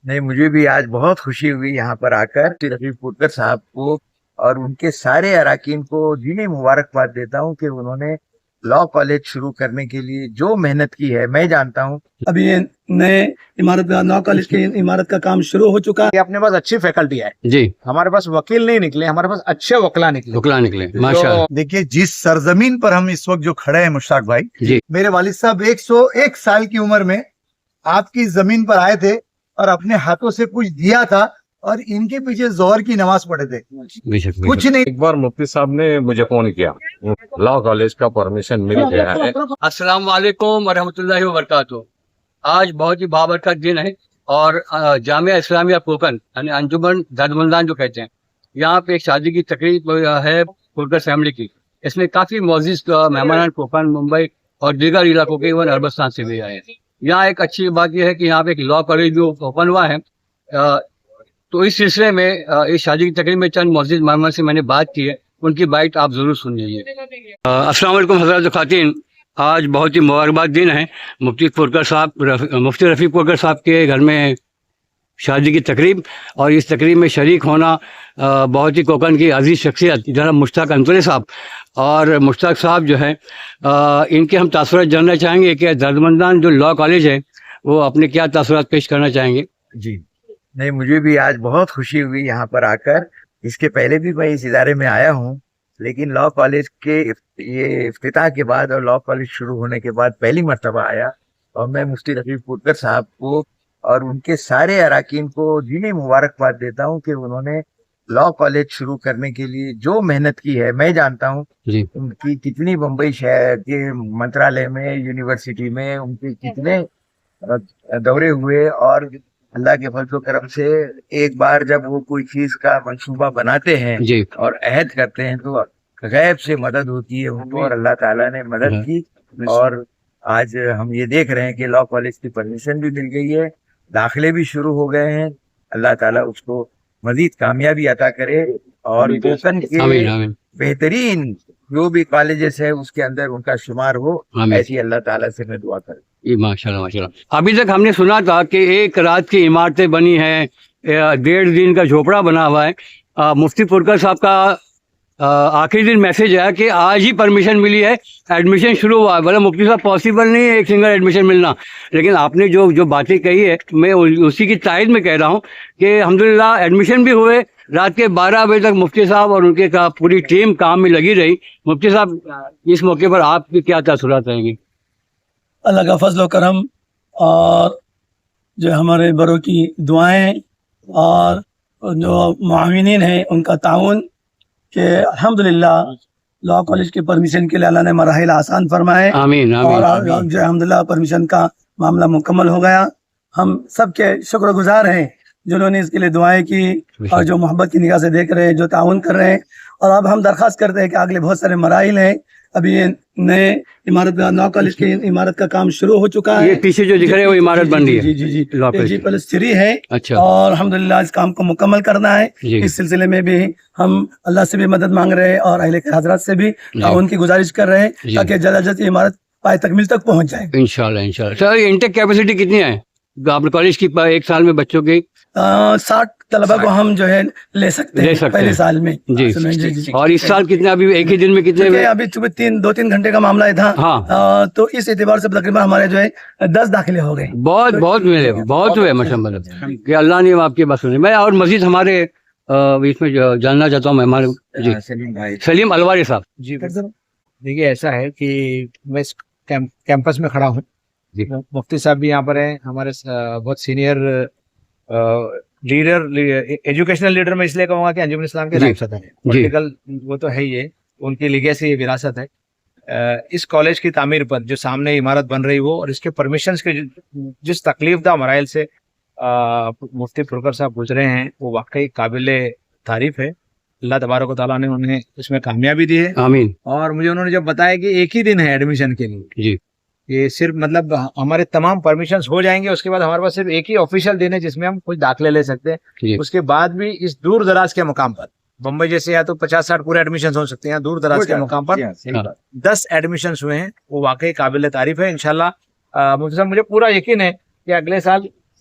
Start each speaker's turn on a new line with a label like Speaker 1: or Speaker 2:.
Speaker 1: نہیں، مجھے بھی آج بہت خوشی ہوئی یہاں پر آ کر رفیق پورکر صاحب کو اور ان کے سارے اراکین کو دینی مبارکباد دیتا ہوں کہ انہوں نے لا کالج شروع کرنے کے لیے جو محنت کی ہے میں جانتا ہوں.
Speaker 2: ابھی یہ نئے عمارت لا کالج کی عمارت کا کام شروع ہو چکا ہے.
Speaker 3: اپنے پاس اچھی فیکلٹی ہے
Speaker 4: جی،
Speaker 3: ہمارے پاس وکیل نہیں نکلے ہمارے پاس اچھے وکلا نکلے.
Speaker 4: ٹکلا نکلے ماشاء اللہ.
Speaker 5: دیکھیے جس سرزمین پر ہم اس وقت جو کھڑے ہیں مشتاق بھائی،
Speaker 4: جی
Speaker 5: میرے والد صاحب 101 سال کی عمر میں آپ کی زمین پر آئے تھے اور اپنے ہاتھوں سے کچھ دیا تھا اور ان کے پیچھے ظہر کی نماز پڑھے تھے.
Speaker 4: بے شک
Speaker 5: کچھ نہیں.
Speaker 6: ایک بار مفتی صاحب نے مجھے فون کیا، لا کالج کا پرمیشن مل گیا ہے.
Speaker 7: السلام علیکم ورحمۃ اللہ وبرکاتہ. آج بہت ہی بابرکت دن ہے اور جامعہ اسلامیہ کوکن یعنی انجمن دردمندان جو کہتے ہیں، یہاں پہ ایک شادی کی تقریب ہے پورکر فیملی کی. اس میں کافی معزز مہمان کوکن، ممبئی اور دیگر علاقوں کے ایون عربستان سے بھی آئے ہیں. یہاں ایک اچھی بات یہ ہے کہ یہاں پہ ایک لا کالج جو اوپن ہوا ہے، تو اس سلسلے میں اس شادی کی تقریب میں چند معزز مہمان سے میں نے بات کی ہے، ان کی بائٹ آپ ضرور سن لیجیے. السلام علیکم حضرات خواتین. آج بہت ہی مبارکباد دن ہے. مفتی رفیق پورکر صاحب کے گھر میں شادی کی تقریب، اور اس تقریب میں شریک ہونا بہت ہی کوکن کی عزیز شخصیت جناب مشتاق انصاری صاحب. اور مشتاق صاحب جو ہے ان کے ہم تاثرات جاننا چاہیں گے کہ دردمندان جو لا کالج ہے وہ اپنے کیا تاثرات پیش کرنا چاہیں گے.
Speaker 1: جی نہیں، مجھے بھی آج بہت خوشی ہوئی یہاں پر آ کر. اس کے پہلے بھی میں اس ادارے میں آیا ہوں، لیکن لا کالج کے یہ افتتاح کے بعد اور لا کالج شروع ہونے کے بعد پہلی مرتبہ آیا. اور میں مفتی رفیق پورکر صاحب کو اور ان کے سارے اراکین کو دینی مبارکباد دیتا ہوں کہ انہوں نے لا کالج شروع کرنے کے لیے جو محنت کی ہے میں جانتا ہوں.
Speaker 4: جی
Speaker 1: ان کی کتنی بمبئی شہر کے منترالیہ میں، یونیورسٹی میں ان کے کتنے دورے ہوئے، اور اللہ کے فضل و کرم سے ایک بار جب وہ کوئی چیز کا منصوبہ بناتے ہیں
Speaker 4: جی
Speaker 1: اور عہد کرتے ہیں تو غیب سے مدد ہوتی ہے ان کو، اور اللہ تعالیٰ نے مدد کی. اور آج ہم یہ دیکھ رہے ہیں کہ لا کالج کی پرمیشن بھی مل گئی ہے، داخلے بھی شروع ہو گئے ہیں. اللہ تعالیٰ اس کو مزید کامیابی عطا کرے اور کوکن کے
Speaker 4: آمین آمین
Speaker 1: بہترین جو بھی کالجز ہے اس کے اندر ان کا شمار ہو،
Speaker 4: آمین.
Speaker 1: ایسی اللہ تعالیٰ سے میں دعا کروں.
Speaker 4: جی ماشاء اللہ ماشاء اللہ. ابھی تک ہم نے سنا تھا کہ ایک رات کی عمارتیں بنی ہیں، 1.5 دن کا جھوپڑا بنا ہوا ہے. مفتی پورکر صاحب کا آخری دن میسج ہے کہ آج ہی پرمیشن ملی ہے، ایڈمیشن شروع ہوا ہے. بولے مفتی صاحب پاسبل نہیں ہے ایک سنگل ایڈمیشن ملنا، لیکن آپ نے جو باتیں کہی ہے میں اسی کی تائید میں کہہ رہا ہوں کہ الحمدللہ ایڈمیشن بھی ہوئے. رات کے 12 بجے تک مفتی صاحب اور ان کے پوری ٹیم کام میں لگی رہی. مفتی صاحب اس موقع پر آپ کی کیا تاثرات رہیں گے؟
Speaker 2: اللہ کا فضل و کرم اور جو ہمارے بڑوں کی دعائیں اور جو معاونین ہیں ان کا تعاون کہ الحمدللہ لا کالج کے پرمیشن کے لیے اللہ نے مراحل آسان فرمائے.
Speaker 4: آمین
Speaker 2: اور
Speaker 4: آمین.
Speaker 2: جو الحمدللہ پرمیشن کا معاملہ مکمل ہو گیا. ہم سب کے شکر گزار ہیں جنہوں نے اس کے لیے دعائیں کی اور جو محبت کی نگاہ سے دیکھ رہے ہیں، جو تعاون کر رہے ہیں. اور اب ہم درخواست کرتے ہیں کہ اگلے بہت سارے مراحل ہیں. ابھی یہ نئے عمارت لا کالج کی عمارت کا کام شروع ہو چکا ہے.
Speaker 4: یہ پیچھے جو دکھ رہے ہیں وہ عمارت بن رہی ہے.
Speaker 2: جی جی جی
Speaker 4: لا کالج.
Speaker 2: G+3 ہے.
Speaker 4: اچھا.
Speaker 2: اور الحمدللہ اس کام کو مکمل کرنا ہے.
Speaker 4: جی
Speaker 2: اس سلسلے میں بھی ہم اللہ سے بھی مدد مانگ رہے ہیں اور اہل حضرات سے بھی تعاون کی گزارش کر رہے ہیں تاکہ جلد از جلد یہ عمارت پائے تکمیل تک پہنچ جائے.
Speaker 4: انشاءاللہ انشاءاللہ. سر انٹیک کیپیسٹی کتنی ہے آپ کالج کی ایک سال میں بچوں کی؟
Speaker 2: 60 طلبہ کو ہم جو ہے لے سکتے ہیں پہلے سال میں.
Speaker 4: جی. اور اس سال کتنے ابھی ایک ہی دن میں کتنے ہوئے؟
Speaker 2: ابھی 2-3 گھنٹے کا معاملہ تھا.
Speaker 4: ہاں.
Speaker 2: تو اس اعتبار سے تقریباً ہمارے جو ہے 10 داخلے ہو گئے.
Speaker 4: بہت ملے، بہت ہوئے ماشاءاللہ کہ اللہ نے آپ کی بات سنی. میں اور مزید ہمارے اس میں جاننا چاہتا ہوں ہمارے جی سلیم الواری صاحب.
Speaker 3: جی دیکھیے ایسا ہے کہ میں اس کیمپس میں کھڑا ہوں. مفتی صاحب بھی یہاں پر ہیں، ہمارے بہت سینئر لیڈر، ایجوکیشنل لیڈر میں اس لیے کہوں گا کہ انجمن اسلام کے نائب صدر ہیں. پولیٹیکل وہ تو ہے ہی، ان کی لیگیسی یہ وراثت ہے. اس کالج کی تعمیر پر جو سامنے عمارت بن رہی وہ اور اس کے پرمیشنز کے جس تکلیف دہ مراحل سے مفتی پورکر صاحب گزرے ہیں وہ واقعی قابل تعریف ہے. اللہ تبارک و تعالیٰ نے انہیں اس میں کامیابی دی ہے.
Speaker 4: آمین.
Speaker 3: اور مجھے انہوں نے جب بتایا کہ ایک ہی دن ہے ایڈمیشن کے لیے،
Speaker 4: جی
Speaker 3: یہ صرف مطلب ہمارے تمام پرمیشنز ہو جائیں گے، اس کے بعد ہمارے پاس صرف ایک ہی آفیشیل دن ہے جس میں ہم کچھ داخلے لے سکتے ہیں. اس کے بعد بھی اس دور دراز کے مقام پر بمبئی جیسے یا تو 50-60 پورے ایڈمیشن ہو سکتے ہیں، دور دراز کے مقام پر 10 ایڈمیشن ہوئے ہیں، وہ واقعی قابل تعریف ہے. انشاءاللہ مجھے پورا یقین ہے کہ اگلے سال